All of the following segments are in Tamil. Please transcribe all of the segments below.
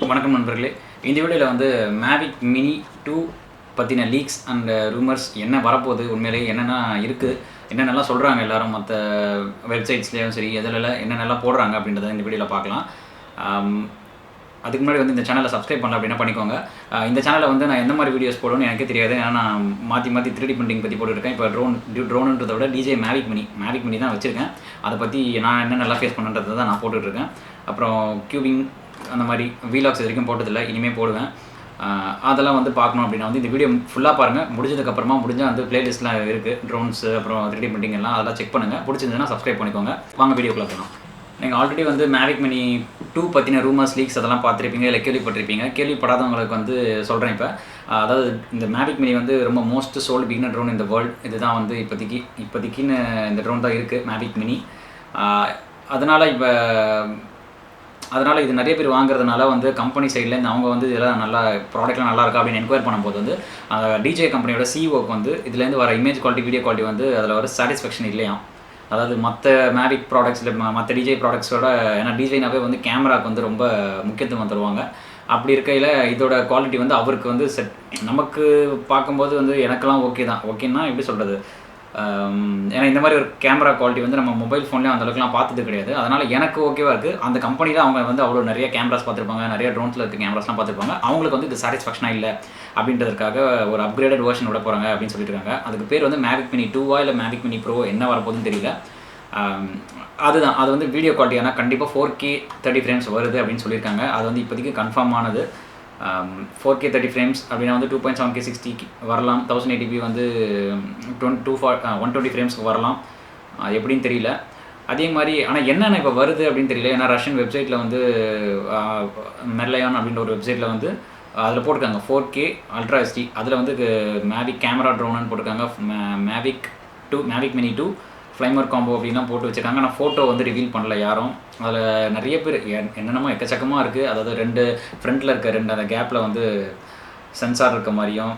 வணக்கம் நண்பர்களே. இந்த வீடியோவில் வந்து மேவிக் மினி 2 பற்றின லீக்ஸ் அண்ட் ரூமர்ஸ் என்ன வரப்போகுது, உண்மையிலேயே என்னென்ன இருக்குது, என்னென்னலாம் சொல்கிறாங்க எல்லாரும் மற்ற வெப்சைட்ஸ்லேயும் சரி எதிலெல்லாம் என்னென்னலாம் போடுறாங்க அப்படின்றத இந்த வீடியோவில் பார்க்கலாம். அதுக்கு முன்னாடி வந்து இந்த சேனலை சப்ஸ்கிரைப் பண்ணல அப்படின்னா பண்ணிக்கோங்க. இந்த சேனலில் வந்து நான் எந்த மாதிரி வீடியோஸ் போடணும்னு எனக்கே தெரியாது. ஏன்னா நான் மாற்றி 3D பிரிண்டிங் பற்றி போட்டுருக்கேன். இப்போ ட்ரோனுன்றதை விட டிஜே மேவிக் மினி தான் வச்சுருக்கேன். அதை பற்றி நான் என்னென்னலாம் ஃபேஸ் பண்ணுறதை தான் நான் போட்டுட்ருக்கேன். அப்புறம் கியூபிங் அந்த மாதிரி வீலாக்ஸ் இது வரைக்கும் போட்டதில்லை, இனிமேல் போடுவேன். அதெல்லாம் வந்து பார்க்கணும் அப்படின்னா வந்து இந்த வீடியோ ஃபுல்லாக பாருங்கள். முடிஞ்சதுக்கப்புறமா முடிஞ்சால் வந்து பிளேலிஸ்ட்லாம் இருக்குது, ட்ரோன்ஸு அப்புறம் 3D பிரிண்டிங் எல்லாம் அதெல்லாம் செக் பண்ணுங்கள். பிடிச்சிருந்ததுன்னா சப்ஸ்கிரைப் பண்ணிக்கோங்க. வாங்க வீடியோக்குள்ளே போகலாம். நீங்கள் ஆல்ரெடி வந்து மேவிக் மினி 2 பற்றின ரூமர்ஸ் லீக்ஸ் அதெல்லாம் பார்த்துருப்பீங்க, இல்லை கேள்விப்பட்டிருப்பீங்க. கேள்விப்படாதவங்களுக்கு வந்து சொல்கிறேன். இப்போ அதாவது இந்த மேவிக் மினி வந்து ரொம்ப மோஸ்ட் சோல்டு பிகினர் ட்ரோன் இந்த வேர்ல்டு. இதுதான் வந்து இப்போதைக்குன்னு இந்த ட்ரோன் தான் இருக்குது, மேவிக் மினி. அதனால் இது நிறைய பேர் வாங்குறதுனால வந்து கம்பெனி சைட்லேருந்து அவங்க வந்து இதெல்லாம் நல்லா ப்ராடக்ட்லாம் நல்லா இருக்கா அப்படின்னு என்கொயர் பண்ணும்போது வந்து டிஜே கம்பெனியோட சிஓக்கு வந்து இதுலேருந்து வர இமேஜ் குவாலிட்டி, வீடியோ குவாலிட்டி வந்து அதில் வர சாட்டிஸ்ஃபேக்ஷன் இல்லையா. அதாவது மற்ற மேவிக் ப்ராடக்ட்ஸில் மற்ற டிஜே ப்ராடக்ட்ஸோட, ஏன்னா டிஜேனாவே வந்து கேமராவுக்கு வந்து ரொம்ப முக்கியத்துவம் தருவாங்க. அப்படி இருக்கையில் இதோட குவாலிட்டி வந்து அவருக்கு வந்து நமக்கு பார்க்கும்போது வந்து எனக்கெல்லாம் ஓகே தான். ஓகேன்னா எப்படி சொல்கிறது, ஏன்னா இந்த மாதிரி ஒரு கேமரா குவாலிட்டி வந்து நம்ம மொபைல் ஃபோன்லேயும் அந்தளவுக்குலாம் பார்த்தது கிடையாது. அதனால் எனக்கு ஓகேவாக இருக்குது. அந்த கம்பெனியில் அவங்க வந்து அவ்வளோ நிறைய கேமராஸ் பார்த்துருப்பாங்க, நிறைய ட்ரோன்ஸில் இருக்க கேமராஸ்லாம் பார்த்துருப்பாங்க. அவங்களுக்கு வந்து இது சாட்டிஸ்ஃபேக்ஷனாக இல்லை அப்படின்றதுக்காக ஒரு அப்கிரேடட் வெர்ஷன் விட போகிறாங்க அப்படின்னு சொல்லியிருக்காங்க. அதுக்கு பேர் வந்து மேவிக் மினி 2 இல்லை மேவிக் மினி ப்ரோ என்ன வரப்போகுதுன்னு தெரியல. அதுதான், அது வந்து வீடியோ குவாலிட்டி ஆனால் கண்டிப்பாக 4K 30 ஃப்ரேம்ஸ் வருது அப்படின்னு சொல்லியிருக்காங்க. அது வந்து இப்போதைக்கு கன்ஃபார்ம் ஆனது. 4K 30 ஃப்ரேம்ஸ் அப்படின்னா வந்து 2.7K 60 வரலாம். 1080p வந்து 120 ஃப்ரேம்ஸ்க்கு வரலாம். எப்படின்னு தெரியல. அதே மாதிரி ஆனால் என்னென்ன இப்போ வருது அப்படின்னு தெரியல. ஏன்னா ரஷ்யன் வெப்சைட்டில் வந்து மெர்லயான் அப்படின்ற ஒரு வெப்சைட்டில் வந்து அதில் போட்டிருக்காங்க 4K அல்ட்ரா HD. அதில் வந்து மேவிக் கேமரா ட்ரோனுன்னு போட்டிருக்காங்க. மேவிக் மினி 2 ஃப்ளைமர் காம்போ அப்படின்லாம் போட்டு வச்சுருக்காங்க. ஆனால் ஃபோட்டோ வந்து ரிவீல் பண்ணல யாரும். அதில் நிறைய பேர் என்னென்னமோ எக்கச்சக்கமாக இருக்குது. அதாவது 2 ஃப்ரண்ட்டில் இருக்க 2 அந்த கேப்பில் வந்து சென்சார் இருக்க மாதிரியும்,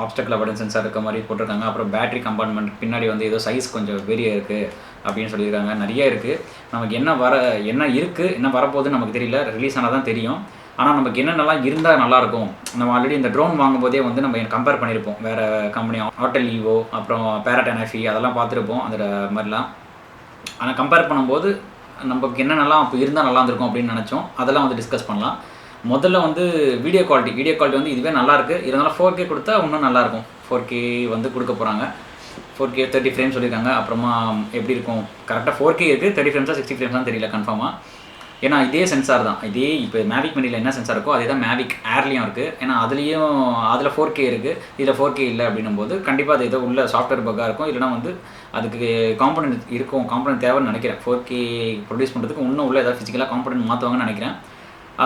ஆப்ஸ்டக்கில் பட்டன் சென்சார் இருக்க மாதிரி போட்டிருக்காங்க. அப்புறம் பேட்டரி கம்பார்ட்மெண்ட் பின்னாடி வந்து ஏதோ சைஸ் கொஞ்சம் பெரிய இருக்குது அப்படின்னு சொல்லியிருக்காங்க. நிறைய இருக்குது. நமக்கு என்ன இருக்குது, என்ன வரப்போகுதுன்னு நமக்கு தெரியல. ரிலீஸ் ஆனால் தான் தெரியும். ஆனால் நமக்கு என்னென்னலாம் இருந்தால் நல்லாயிருக்கும். நம்ம ஆல்ரெடி இந்த ட்ரோன் வாங்கும்போதே வந்து நம்ம கம்பேர் பண்ணியிருப்போம். வேறு கம்பெனி ஆட்டல் ஈவோ அப்புறம் பேரட் என்எஃப்இ அதெல்லாம் பார்த்துருப்போம் அந்த மாதிரிலாம். ஆனால் கம்பேர் பண்ணும்போது நமக்கு என்னென்னலாம் இப்போ இருந்தால் நல்லா இருந்திருக்கும் அப்படின்னு நினச்சோம். அதெல்லாம் வந்து டிஸ்கஸ் பண்ணலாம். முதல்ல வந்து வீடியோ குவாலிட்டி வந்து இதுவே நல்லாயிருக்கு. இருந்தாலும் 4K கொடுத்தா இன்னும் நல்லாயிருக்கும். 4K வந்து கொடுக்க போகிறாங்க. 4K 30 ஃப்ரேம்ஸ் சொல்லியிருக்காங்க. அப்புறமா எப்படி இருக்கும், கரெக்டாக 4K இருக்குது. 30 ஃப்ரேம்ஸாக 60 ஃப்ரேம்ஸ் தான் தெரியல கன்ஃபார்மாக. ஏன்னா இதே சென்சார் தான், இதே இப்போ மேவிக் மினியில் என்ன சென்சார் இருக்கோ அதே தான் மேவிக் ஏர்லேயும் இருக்குது. ஏன்னா அதில் 4K இருக்குது, இதில் 4K இல்லை அப்படின்னும் போது கண்டிப்பாக அது ஏதோ உள்ள சாஃப்ட்வேர் பக்காக இருக்கும். இல்லைனா வந்து அதுக்கு காம்பனன்ட் தேவைன்னு நினைக்கிறேன். 4K ப்ரொடியூஸ் பண்ணுறதுக்கு இன்னும் உள்ள ஏதாவது ஃபிசிக்கலாக காம்பனன்ட் மாற்றுவாங்கன்னு நினைக்கிறேன்.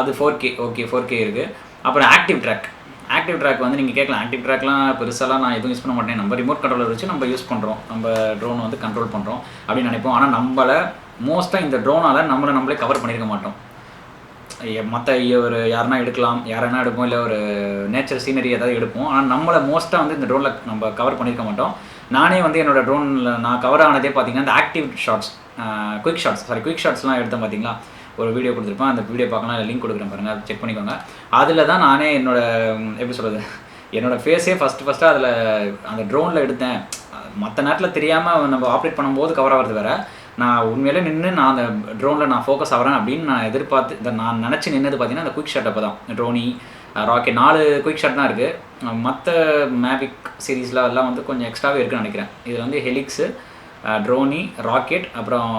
அது 4K இருக்குது. அப்புறம் ஆக்டிவ் ட்ராக் வந்து நீங்கள் கேட்கலாம். ஆக்டிவ் ட்ராக்லாம் பெருசாலாம் நான் எதுவும் யூஸ் பண்ண மாட்டேன். நம்ம ரிமோட் கண்ட்ரோலர் வச்சு நம்ம யூஸ் பண்ணுறோம், நம்ம ட்ரோன் வந்து கண்ட்ரோல் பண்ணுறோம் அப்படின்னு நினைப்போம். ஆனால் நம்மளை மோஸ்ட்டாக இந்த ட்ரோனால் நம்மளே கவர் பண்ணியிருக்க மாட்டோம். மற்ற ஒரு யாருன்னா எடுப்போம், இல்லை ஒரு நேச்சர் சீனரி ஏதாவது எடுப்போம். ஆனால் நம்மளை மோஸ்ட்டாக வந்து இந்த ட்ரோனில் நம்ம கவர் பண்ணியிருக்க மாட்டோம். நானே வந்து என்னோடய ட்ரோனில் நான் கவர் ஆனதே பார்த்தீங்கன்னா இந்த ஆக்டிவ் ஷாட்ஸ், குயிக் ஷாட்ஸ்லாம் எடுத்தேன் பார்த்தீங்களா. ஒரு வீடியோ கொடுத்துருப்பேன், அந்த வீடியோ பார்க்கலாம், லிங்க் கொடுக்குறேன் பாருங்கள், அதை செக் பண்ணிக்கோங்க. அதில் தான் நானே என்னோடய ஃபேஸே ஃபஸ்ட்டாக அதில் அந்த ட்ரோனில் எடுத்தேன். மற்ற நேரத்தில் தெரியாமல் நம்ம ஆப்ரேட் பண்ணும்போது கவர் ஆகிறது வேறு. நான் உண்மையிலே நின்று நான் அந்த ட்ரோனில் நான் ஃபோக்கஸ் ஆகிறேன் அப்படின்னு நான் எதிர்பார்த்து நான் நினச்சி நின்னது பார்த்தீங்கன்னா அந்த குயிக் ஷாட். அப்போ தான் ட்ரோனி, ராக்கெட் 4 குயிக் ஷாட் தான் இருக்குது. மற்ற மேவிக் சீரீஸில் எல்லாம் வந்து கொஞ்சம் எக்ஸ்ட்ராவே இருக்குன்னு நினைக்கிறேன். இதில் வந்து ஹெலிக்ஸு, ட்ரோனி, ராக்கெட், அப்புறம்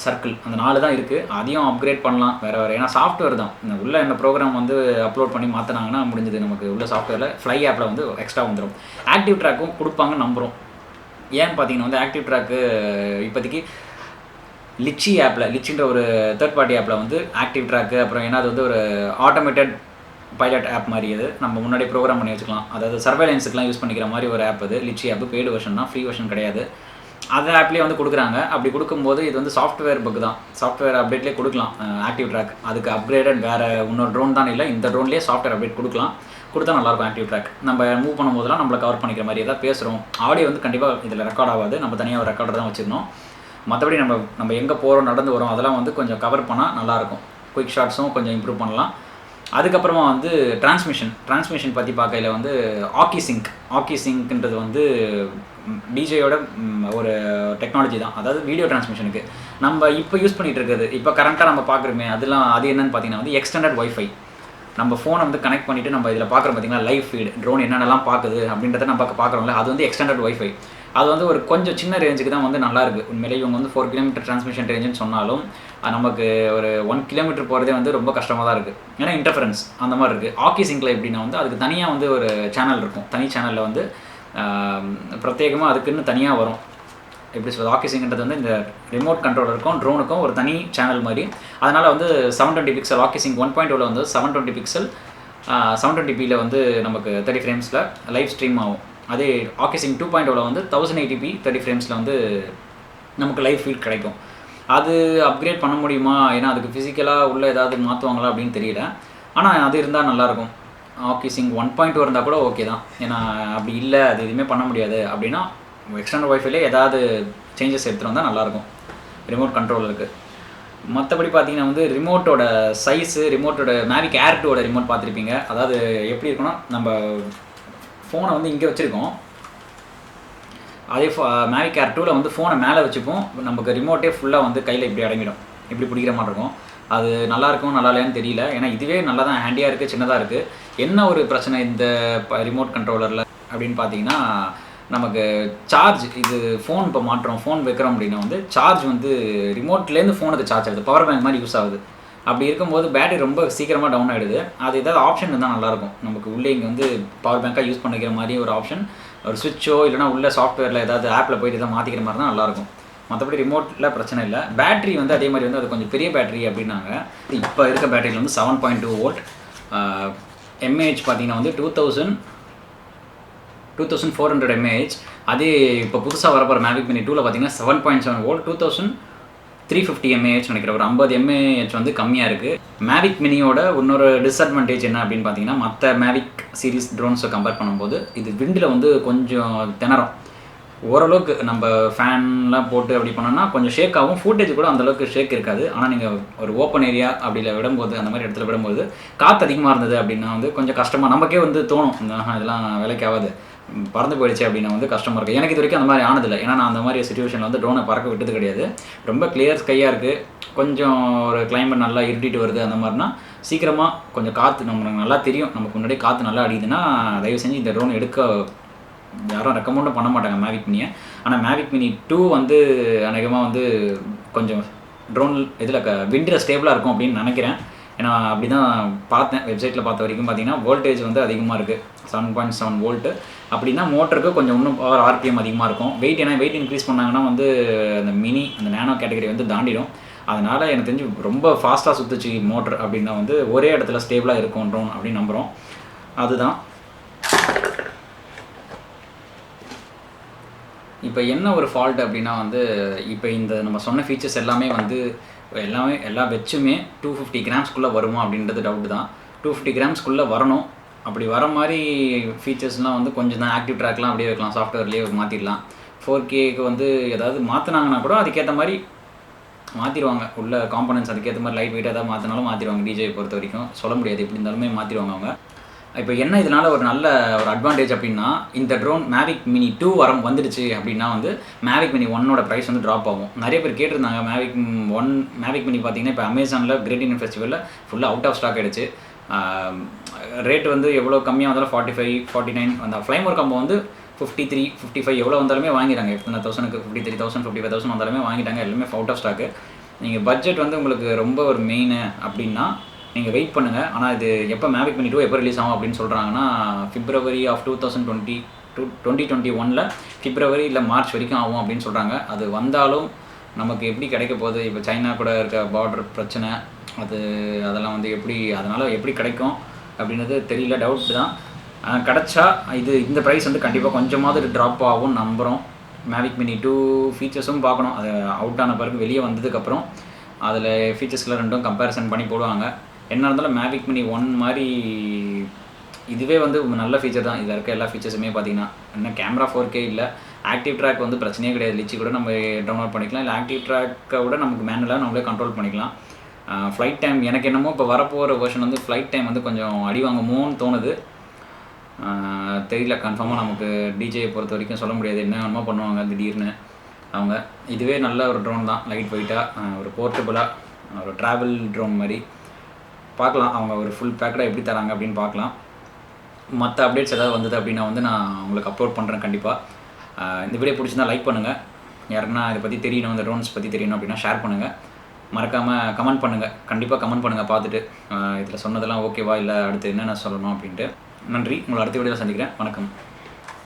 சர்க்கிள், அந்த 4 தான் இருக்குது. அதையும் அப்கிரேட் பண்ணலாம் வேறு. ஏன்னா சாஃப்ட்வேர் தான் இந்த உள்ள இந்த ப்ரோக்ராம் வந்து அப்லோட் பண்ணி மாற்றினாங்கன்னா முடிஞ்சது. நமக்கு உள்ள சாஃப்ட்வேரில் ஃப்ளை ஆப்பில் வந்து எக்ஸ்ட்ரா வந்துடும். ஆக்டிவ் ட்ராக்கும் கொடுப்பாங்கன்னு நம்புகிறோம். ஏன்னு பார்த்தீங்கன்னா வந்து ஆக்டிவ் ட்ராக்கு இப்போதைக்கு லிச்சின்ற ஒரு தேர்ட் பார்ட்டி ஆப்பில் வந்து ஆக்டிவ் ட்ராக்கு, அப்புறம் ஏன்னா அது வந்து ஒரு ஆட்டோமேட்டட் பைலட் ஆப் மாதிரி. அது நம்ம முன்னாடி ப்ரோக்ராம் பண்ணி வச்சுக்கலாம். அதாவது சர்வைலன்ஸுக்குலாம் யூஸ் பண்ணிக்கிற மாதிரி ஒரு ஆப். அது லிச்சி ஆப் பெய்டு வெர்ஷன் தான், ஃப்ரீ வெர்ஷன் கிடையாது. அந்த ஆப்லேயே வந்து கொடுக்குறாங்க. அப்படி கொடுக்கும்போது இது வந்து சாஃப்ட்வேர் பக் தான், சாஃப்ட்வேர் அப்டேட்லேயே கொடுக்கலாம் ஆக்டிவ் ட்ராக். அதுக்கு அப்கிரேடட் வேறு இன்னொரு ட்ரோன் தான் இல்லை, இந்த ட்ரோன்லேயே சாஃப்ட்வேர் அப்டேட் கொடுத்தா நல்லாயிருக்கும். ஆக்டிவ் ட்ராக் நம்ம மூவ் பண்ணும்போதெல்லாம் நம்மளை கவர் பண்ணிக்கிற மாதிரி ஏதாவது பேசுகிறோம். ஆடியோ வந்து கண்டிப்பாக இதில் ரெக்கார்ட் ஆகாது. நம்ம தனியாக ஒரு ரெக்கார்டர் தான் வச்சுக்கணும். மற்றபடி நம்ம எங்கே போகிறோம், நடந்து வரோம், அதெல்லாம் வந்து கொஞ்சம் கவர் பண்ணால் நல்லாயிருக்கும். குயிக் ஷாட்ஸும் கொஞ்சம் இம்ப்ரூவ் பண்ணலாம். அதுக்கப்புறமா வந்து டிரான்ஸ்மிஷன் பற்றி பார்க்கையில் வந்து ஆக்கி சிங்க்ன்றது வந்து டிஜேயோட ஒரு டெக்னாலஜி தான். அதாவது வீடியோ டிரான்ஸ்மிஷனுக்கு நம்ம இப்போ யூஸ் பண்ணிகிட்டு இருக்கிறது, இப்போ கரண்ட்டாக நம்ம பார்க்குறோமே அது என்னென்னு பார்த்தீங்கன்னா வந்து எக்ஸ்டெண்டட் ஒய்ஃபை. நம்ம ஃபோனை வந்து கனெக்ட் பண்ணிவிட்டு நம்ம இதில் பார்க்குறோம் பார்த்தீங்கன்னா லைவ் ஃபீட், ட்ரோன் என்னென்னலாம் பார்க்குது அப்படின்றத நம்ம பார்க்குறோம்ல, அது வந்து எக்ஸ்டெண்டட் ஒய்ஃபை. அது வந்து ஒரு கொஞ்சம் சின்ன ரேஞ்சுக்கு தான் வந்து நல்லாயிருக்கு. உண்மையிலே இவங்க வந்து 4 கிலோமீட்டர் டிரான்ஸ்மிஷன் ரேஞ்சுன்னு சொன்னாலும் நமக்கு ஒரு 1 கிலோமீட்டர் போகிறதே வந்து ரொம்ப கஷ்டமாக தான் இருக்குது. ஏன்னா இன்டர்ஃபரன்ஸ் அந்த மாதிரி இருக்குது. ஆக்கி சிங்கில் எப்படின்னா வந்து அதுக்கு தனியாக வந்து ஒரு சேனல் இருக்கும். தனி சேனலில் வந்து பிரத்யேகமாக அதுக்குன்னு தனியாக வரும். எப்படி சொல்கிறது, ஆக்கி சிங்ன்றது வந்து இந்த ரிமோட் கண்ட்ரோலருக்கும் ட்ரோனுக்கும் ஒரு தனி சேனல் மாதிரி. அதனால் வந்து 720 பிக்சல் ஆக்கி சிங் 1.0 வந்து 720 பிக்சல் 720pயில் வந்து நமக்கு 30 ஃப்ரேம்ஸில் லைவ் ஸ்ட்ரீம் ஆகும். அதே ஆக்கி சிங் 2.0 வந்து 1080p 30 ஃப்ரேம்ஸில் வந்து நமக்கு லைவ் ஃபீட் கிடைக்கும். அது அப்கிரேட் பண்ண முடியுமா, ஏன்னா அதுக்கு ஃபிசிக்கலாக உள்ள ஏதாவது மாற்றுவாங்களா அப்படின்னு தெரியல. ஆனால் அது இருந்தால் நல்லாயிருக்கும். ஆக்கி சிங் 1.2 இருந்தால் கூட ஓகே தான். ஏன்னா அப்படி இல்லை, அது எதுவுமே பண்ண முடியாது அப்படின்னா எக்ஸ்டர்னல் ஒய்ஃபைலே ஏதாவது சேஞ்சஸ் எடுத்துகிட்டு வந்தால் நல்லாயிருக்கும் ரிமோட் கண்ட்ரோலருக்கு. மற்றபடி பார்த்தீங்கன்னா வந்து ரிமோட்டோட சைஸு, ரிமோட்டோட மேவிக் ஏர் 2ஓட ரிமோட் பார்த்துருப்பீங்க. அதாவது எப்படி இருக்குன்னா, நம்ம ஃபோனை வந்து இங்கே வச்சுருக்கோம், அதே மேவிக் ஏர் 2ல் வந்து ஃபோனை மேலே வச்சுப்போம், நமக்கு ரிமோட்டே ஃபுல்லாக வந்து கையில் இப்படி அடங்கிடும், இப்படி பிடிக்கிற மாதிரி இருக்கும். அது நல்லாயிருக்கும் நல்லா இல்லையான்னு தெரியல. ஏன்னா இதுவே நல்லா தான் ஹேண்டியாக இருக்குது, சின்னதாக இருக்குது. என்ன ஒரு பிரச்சனை இந்த ரிமோட் கண்ட்ரோலரில் அப்படின்னு பார்த்தீங்கன்னா, நமக்கு சார்ஜ், இது ஃபோன் இப்போ மாட்டுறோம், ஃபோன் வைக்கிறோம் அப்படின்னா வந்து சார்ஜ் வந்து ரிமோட்லேருந்து ஃபோனுக்கு சார்ஜ் ஆகுது, பவர் பேங்க் மாதிரி யூஸ் ஆகுது. அப்படி இருக்கும்போது பேட்டரி ரொம்ப சீக்கிரமாக டவுன் ஆகிடுது. அது ஏதாவது ஆப்ஷன் இருந்தால் நல்லாயிருக்கும். நமக்கு உள்ளே இங்கே வந்து பவர் பேங்காக யூஸ் பண்ணிக்கிற மாதிரி ஒரு ஆப்ஷன், ஒரு சுவிட்சோ இல்லைனா உள்ள சாஃப்ட்வேரில் ஏதாவது ஆப்பில் போய்ட்டு எதாவது மாற்றிக்கிற மாதிரி தான் நல்லாயிருக்கும். மற்றபடி ரிமோட்டில் பிரச்சனை இல்லை. பேட்டரி வந்து அதே மாதிரி வந்து அது கொஞ்சம் பெரிய பேட்டரி அப்படின்னாங்க. இப்போ இருக்க பேட்டரியில் வந்து 7.2 வோல்ட், எம்ஏஹெச் பார்த்தீங்கன்னா வந்து 2400 mAh. அதே இப்போ புதுசாக வரப்போகிற மேவிக் மினி 2ல் பார்த்தீங்கன்னா 7.7 வோல்ட், 2350 mAh நினைக்கிறேன். ஒரு 50 mAh வந்து கம்மியாக இருக்குது. மேவிக் மினியோட இன்னொரு டிஸ்அட்வான்டேஜ் என்ன அப்படின்னு பார்த்தீங்கன்னா, மற்ற மேவிக் சீரிஸ் ட்ரோன்ஸை கம்பேர் பண்ணும்போது இது விண்டில் வந்து கொஞ்சம் திணறும். ஓரளவுக்கு நம்ம ஃபேன்லாம் போட்டு அப்படி பண்ணோன்னா கொஞ்சம் ஷேக் ஆகும். ஃபுட்டேஜ் கூட அந்தளவுக்கு ஷேக் இருக்காது. ஆனால் நீங்கள் ஒரு ஓப்பன் ஏரியா அப்படியில் விடும்போது, அந்த மாதிரி இடத்துல விடும்போது காற்று அதிகமாக இருந்தது அப்படின்னா வந்து கொஞ்சம் கஷ்டமாக, நமக்கே வந்து தோணும், இதெல்லாம் வேலைக்கு ஆகாது, பறந்து போயிடுச்சு அப்படின்னா வந்து கஷ்டமாக இருக்குது. எனக்கு இது வரைக்கும் அந்த மாதிரி ஆனதில்லை. ஏன்னா நான் அந்த மாதிரி சுச்சுவேஷனில் வந்து ட்ரோனை பறக்க விட்டது கிடையாது. ரொம்ப கிளியர் ஸ்கையாக இருக்குது, கொஞ்சம் ஒரு கிளைமேட் நல்லா இருட்டிட்டு வருது, அந்த மாதிரினா சீக்கிரமாக கொஞ்சம் காற்று நமக்கு நல்லா தெரியும், நமக்கு முன்னாடி காற்று நல்லா அடிக்குதுன்னா தயவு செஞ்சு இந்த ட்ரோன் எடுக்க யாரும் ரெக்கமெண்டும் பண்ண மாட்டாங்க மேவிக் மினியை. ஆனால் மேவிக் மினி 2 வந்து அநேகமாக வந்து கொஞ்சம் ட்ரோன் இதில் விண்டில் ஸ்டேபிளாக இருக்கும் அப்படின்னு நினைக்கிறேன். ஏன்னா அப்படி தான் பார்த்தேன், வெப்சைட்டில் பார்த்த வரைக்கும் பார்த்தீங்கன்னா வோல்டேஜ் வந்து அதிகமாக இருக்குது, 7.7 வோல்ட்டு. அப்படின்னா மோட்டருக்கு கொஞ்சம் இன்னும் பவர் ஆர்பிஎம் அதிகமாக இருக்கும். ஏன்னா வெயிட் இன்க்ரீஸ் பண்ணாங்கன்னா வந்து அந்த நேனோ கேட்டகரி வந்து தாண்டிடும். அதனால் எனக்கு தெரிஞ்சு ரொம்ப ஃபாஸ்ட்டாக சுற்றுச்சு மோட்டர் அப்படின்னா வந்து ஒரே இடத்துல ஸ்டேபிளாக இருக்கும் ட்ரோன் அப்படின்னு நம்புகிறோம். அதுதான் இப்போ என்ன ஒரு ஃபால்ட் அப்படின்னா வந்து, இப்போ இந்த நம்ம சொன்ன ஃபீச்சர்ஸ் எல்லாமே வந்து எல்லாம் வச்சுமே 250 கிராம்ஸ்குள்ளே வருமா அப்படின்றது டவுட் தான். 250 கிராம்ஸ்குள்ளே வரணும். அப்படி வர மாதிரி ஃபீச்சர்ஸ்லாம் வந்து கொஞ்சம் தான் ஆக்டிவ் ட்ராக்லாம் அப்படியே வைக்கலாம், சாஃப்ட்வேர்லேயே மாற்றிடலாம். 4Kக்கு வந்து ஏதாவது மாற்றினாங்கன்னா கூட அதுக்கேற்ற மாதிரி மாற்றிடுவாங்க. உள்ள காம்பனன்ட்ஸ் அதுக்கேற்ற மாதிரி லைட் வெயிட்டாக ஏதாவது மாற்றினாலும் மாற்றிடுவாங்க. டிஜே பொறுத்த வரைக்கும் சொல்ல முடியாது, எப்படி இருந்தாலுமே மாற்றிடுவாங்க அவங்க. இப்போ என்ன இதனால் ஒரு நல்ல ஒரு அட்வான்டேஜ் அப்படின்னா, இந்த ட்ரோன் மேவிக் மினி 2 வந்துடுச்சு அப்படின்னா வந்து மேவிக் மினி 1ஓட ப்ரைஸ் வந்து ட்ராப் ஆகும். நிறைய பேர் கேட்டிருந்தாங்க. மேவிக் மினி பார்த்தீங்கன்னா இப்போ அமேசானில் கிரேட் இண்டியன் ஃபெஸ்டிவலில் ஃபுல்லாக அவுட் ஆஃப் ஸ்டாக் ஆகிடுச்சு. ரேட் வந்து எவ்வளோ கம்மியாக வந்தாலும் 45, 49, அந்த ஃப்ளைமோர் காம்போ வந்து 53, 55 எவ்வளோ வந்தாலுமே வாங்கிடுறாங்க. எத்தனை தௌசண்ட்க்கு 53,000, 55,000 வந்தாலுமே வாங்கிட்டாங்க. எல்லாமே அவுட் ஆஃப் ஸ்டாக்கு. நீங்கள் பட்ஜெட் வந்து உங்களுக்கு ரொம்ப ஒரு மெயின் அப்படின்னா நீங்கள் வெயிட் பண்ணுங்கள். ஆனால் இது எப்போ மேவிக் மினி 2 எப்போ ரிலீஸ் ஆகும் அப்படின்னு சொல்கிறாங்கன்னா, February of 2021 பிப்ரவரி இல்லை மார்ச் வரைக்கும் ஆகும் அப்படின்னு சொல்கிறாங்க. அது வந்தாலும் நமக்கு எப்படி கிடைக்க போகுது, இப்போ சைனா கூட இருக்க பார்டர் பிரச்சனை, அதெல்லாம் வந்து அதனால் எப்படி கிடைக்கும் அப்படின்றது தெரியல, டவுட் தான். கிடச்சா இந்த ப்ரைஸ் வந்து கண்டிப்பாக கொஞ்சமாவது ட்ராப் ஆகும் நம்புகிறோம். மேவிக் மினி 2 ஃபீச்சர்ஸும் பார்க்கணும். அது அவுட் ஆன பிறகு வெளியே வந்ததுக்கப்புறம் அதில் ஃபீச்சர்ஸ்லாம் ரெண்டும் கம்பேரிசன் பண்ணி போடுவாங்க. என்ன இருந்தாலும் மேவிக் மினி 1 மாதிரி இதுவே வந்து நல்ல ஃபீச்சர் தான். இதில் இருக்க எல்லா ஃபீச்சர்ஸுமே பார்த்தீங்கன்னா, என்ன கேமரா 4K இல்லை, ஆக்டிவ் ட்ராக் வந்து பிரச்சனையே கிடையாது. லிச்சி கூட நம்ம டவுன்லோட் பண்ணிக்கலாம். இல்லை ஆக்டிவ் ட்ராக்கை விட நமக்கு மேனுவலாக நம்மளே கண்ட்ரோல் பண்ணிக்கலாம். ஃப்ளைட் டைம் எனக்கு என்னமோ இப்போ வரப்போகிற வெர்ஷன் வந்து ஃப்ளைட் டைம் வந்து கொஞ்சம் அடி வாங்குமோன்னு தோணுது. தெரியல, கன்ஃபார்மாக நமக்கு டிஜேயை பொறுத்த வரைக்கும் சொல்ல முடியாது, என்ன வேணுமோ பண்ணுவாங்க திடீர்னு அவங்க. இதுவே நல்ல ஒரு ட்ரோன் தான், லைட் வெயிட்டாக, ஒரு போர்ட்டபுளாக, ஒரு ட்ராவல் ட்ரோன் மாதிரி பார்க்கலாம். அவங்க ஒரு ஃபுல் பேக்கடாக எப்படி தராங்க அப்படின்னு பார்க்கலாம். மற்ற அப்டேட்ஸ் ஏதாவது வந்தது அப்படின்னா வந்து நான் உங்களுக்கு அப்லோட் பண்ணுறேன் கண்டிப்பாக. இந்த வீடியோ பிடிச்சிருந்தா லைக் பண்ணுங்கள். யாருன்னா இதை பற்றி தெரியணும், இந்த ட்ரோன்ஸ் பற்றி தெரியணும் அப்படின்னா ஷேர் பண்ணுங்கள். மறக்காமல் கமெண்ட் பண்ணுங்கள், கண்டிப்பாக கமெண்ட் பண்ணுங்கள் பார்த்துட்டு இதில் சொன்னதெல்லாம் ஓகேவா இல்லை அடுத்து என்னென்ன சொல்லணும் அப்படின்ட்டு. நன்றி, உங்களை அடுத்த வீடியோவில் சந்திக்கிறேன். வணக்கம்.